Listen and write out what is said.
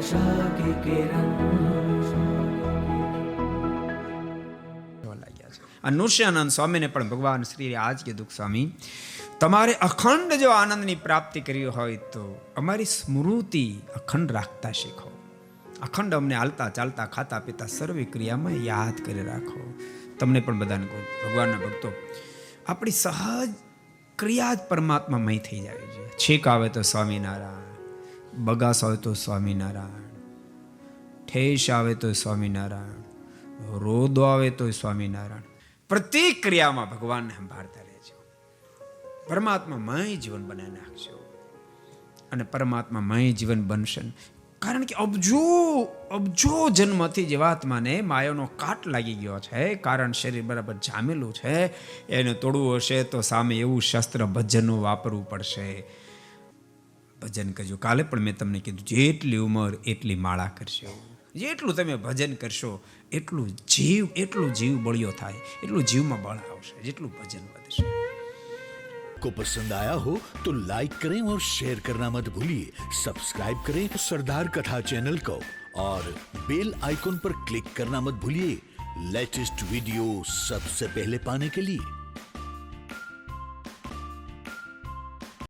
आशा की किरण। નૃસિંહાનંદ સ્વામીને પણ ભગવાન શ્રી આજ કીધું, સ્વામી તમારે અખંડ જો આનંદની પ્રાપ્તિ કરવી હોય તો અમારી સ્મૃતિ અખંડ રાખતા શીખો. અખંડ અમને હાલતા ચાલતા ખાતા પીતા સર્વે ક્રિયામાં યાદ કરી રાખો. તમને પણ બધાને કહું, ભગવાનના ભક્તો, આપણી સહજ ક્રિયા જ પરમાત્મામય થઈ જાય છે. છીક આવે તો સ્વામિનારાયણ, બગાસ આવે તો સ્વામિનારાયણ, ઠેસ આવે તો સ્વામિનારાયણ, રોદો આવે તો સ્વામિનારાયણ. પ્રત્યેક ક્રિયામાં ભગવાનને સંભાળતા રહેજો. પરમાત્મામય જીવન બનાવી નાખજો અને પરમાત્મામય જીવન બનશે. કારણ કે અબજો જન્મથી જીવાત્માને માયાનો કાટ લાગી ગયો છે. કારણ શરીર બરાબર જામેલું છે. એને તોડવું હશે તો સામે એવું શસ્ત્ર ભજનનું વાપરવું પડશે. ભજન કરજો. કાલે પણ મેં તમને કીધું, જેટલી ઉંમર એટલી માળા કરશો. જેટલું તમે ભજન કરશો એટલું જીવ બળ્યો થાય, એટલું જીવમાં બળ આવશે, જેટલું ભજન વધશે. को पसंद आया हो तो लाइक करें और शेयर करना मत भूलिए. सब्सक्राइब करें सरदार कथा चैनल को और बेल आइकॉन पर क्लिक करना मत भूलिए लेटेस्ट वीडियो सबसे पहले पाने के लिए.